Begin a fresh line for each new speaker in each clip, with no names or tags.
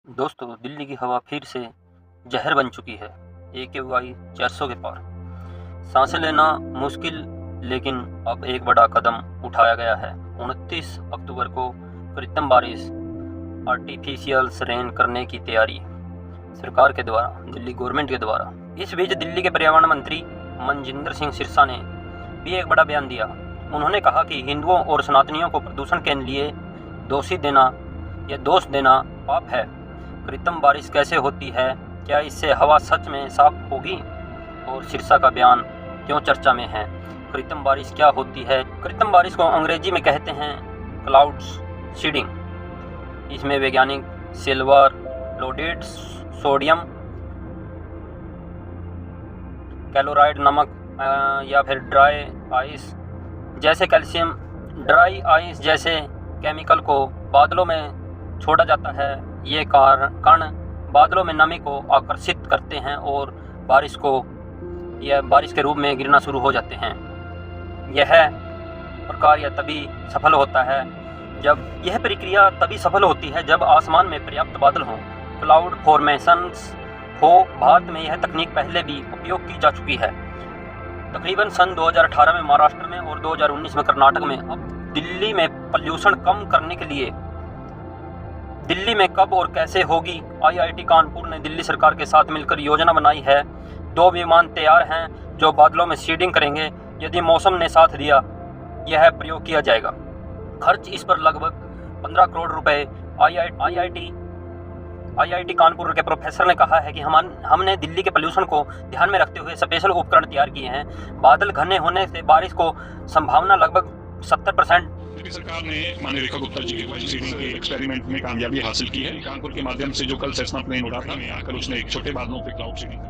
दोस्तों, दिल्ली की हवा फिर से जहर बन चुकी है। AQI 400 के पार। सांसें लेना मुश्किल, लेकिन अब एक बड़ा कदम उठाया गया है। 29 अक्टूबर को कृत्रिम बारिश आर्टिफिशियल रेन करने की तैयारी सरकार के द्वारा, दिल्ली गवर्नमेंट के द्वारा। इस बीच दिल्ली के पर्यावरण मंत्री मनजिंदर सिंह सिरसा ने भी एक बड़ा बयान दिया। उन्होंने कहा कि हिंदुओं और सनातनियों को प्रदूषण के लिए दोष देना पाप है। कृत्रिम बारिश कैसे होती है? क्या इससे हवा सच में साफ होगी? और सिरसा का बयान क्यों चर्चा में है? कृत्रिम बारिश क्या होती है? कृत्रिम बारिश को अंग्रेजी में कहते हैं क्लाउड सीडिंग। इसमें वैज्ञानिक सिल्वर लोडेड सोडियम क्लोराइड नमक या फिर ड्राई आइस जैसे कैमिकल को बादलों में छोड़ा जाता है। ये कण बादलों में नमी को आकर्षित करते हैं और बारिश के रूप में गिरना शुरू हो जाते हैं। यह प्रक्रिया तभी सफल होती है जब आसमान में पर्याप्त बादल हों, क्लाउड फॉर्मेशंस हो। भारत में यह तकनीक पहले भी उपयोग की जा चुकी है, तकरीबन सन 2018 में महाराष्ट्र में और 2019 में कर्नाटक में। अब दिल्ली में पॉल्यूशन कम करने के लिए दिल्ली में कब और कैसे होगी? IIT कानपुर ने दिल्ली सरकार के साथ मिलकर योजना बनाई है। 2 विमान तैयार हैं जो बादलों में सीडिंग करेंगे। यदि मौसम ने साथ दिया, यह प्रयोग किया जाएगा। खर्च इस पर लगभग 15 करोड़ रुपए। IIT कानपुर के प्रोफेसर ने कहा है कि हमने दिल्ली के पॉल्यूशन को ध्यान में रखते हुए स्पेशल उपकरण तैयार किए हैं। बादल घने होने से बारिश को संभावना लगभग 70%।
सरकार ने माननीय रेखा गुप्ता जी के सीडिंग के एक्सपेरिमेंट में कामयाबी हासिल की है। कानपुर के माध्यम से जो कल सेस्ना प्लेन उड़ा था, आकर उसने एक छोटे बादलों पे क्लाउड सीडिंग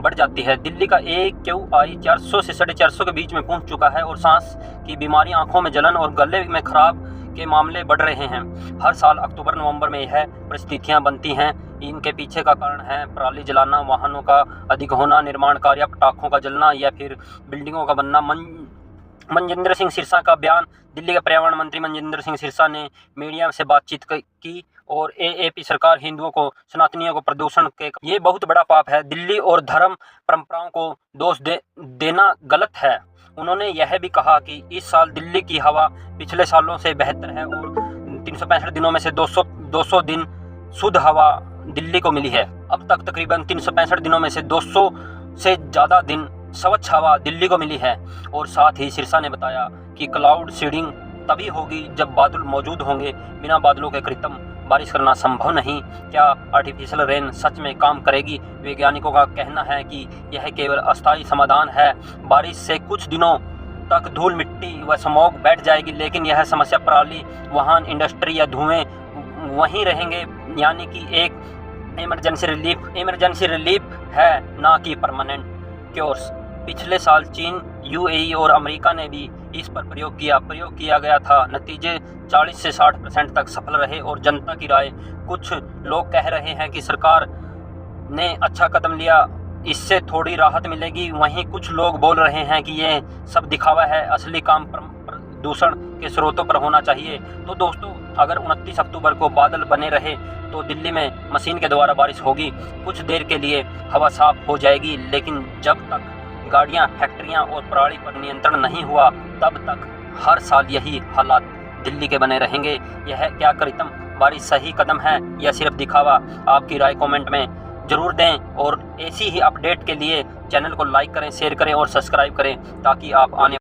बढ़ जाती है। दिल्ली का AQI 400 से 450 के बीच में पहुंच चुका है और सांस की बीमारी, आंखों में जलन और गले में खराब के मामले बढ़ रहे हैं। हर साल अक्टूबर-नवंबर में यह परिस्थितियां बनती हैं। इनके पीछे का कारण है पराली जलाना, वाहनों का अधिक होना, निर्माण कार्य, पटाखों का जलना या फिर बिल्डिंगों का बनना। मनजिंदर सिंह सिरसा का बयान। दिल्ली के पर्यावरण मंत्री मनजिंदर सिंह सिरसा ने मीडिया से बातचीत की और AAP सरकार हिंदुओं को, सनातनियों को प्रदूषण के ये बहुत बड़ा पाप है। दिल्ली और धर्म परंपराओं को दोष देना गलत है। उन्होंने यह भी कहा कि इस साल दिल्ली की हवा पिछले सालों से बेहतर है और 365 दिनों में से 200 दिन शुद्ध हवा दिल्ली को मिली है। अब तक तकरीबन 365 दिनों में से 200 से ज़्यादा दिन स्वच्छ हवा दिल्ली को मिली है। और साथ ही सिरसा ने बताया कि क्लाउड सीडिंग तभी होगी जब बादल मौजूद होंगे। बिना बादलों के कृत्रिम बारिश करना संभव नहीं। क्या आर्टिफिशियल रेन सच में काम करेगी? वैज्ञानिकों का कहना है कि यह केवल अस्थायी समाधान है। बारिश से कुछ दिनों तक धूल मिट्टी व स्मॉग बैठ जाएगी, लेकिन यह समस्या पराली, वाहन, इंडस्ट्री या धुएं वहीं रहेंगे। यानी कि एक इमरजेंसी रिलीफ है, ना कि परमानेंट क्योर्स। पिछले साल चीन, UAE और अमेरिका ने भी इस पर प्रयोग किया गया था। नतीजे 40 से 60% तक सफल रहे और जनता की राय। कुछ लोग कह रहे हैं कि सरकार ने अच्छा कदम लिया, इससे थोड़ी राहत मिलेगी। वहीं कुछ लोग बोल रहे हैं कि ये सब दिखावा है, असली काम प्रदूषण के स्रोतों पर होना चाहिए। तो दोस्तों, अगर 29 अक्टूबर को बादल बने रहे तो दिल्ली में मशीन के द्वारा बारिश होगी। कुछ देर के लिए हवा साफ हो जाएगी, लेकिन जब तक गाड़ियां, फैक्ट्रियां और पराली पर नियंत्रण नहीं हुआ, तब तक हर साल यही हालात दिल्ली के बने रहेंगे। यह क्या कृत्रिम बारिश सही कदम है या सिर्फ दिखावा? आपकी राय कमेंट में जरूर दें और ऐसी ही अपडेट के लिए चैनल को लाइक करें, शेयर करें और सब्सक्राइब करें, ताकि आप आने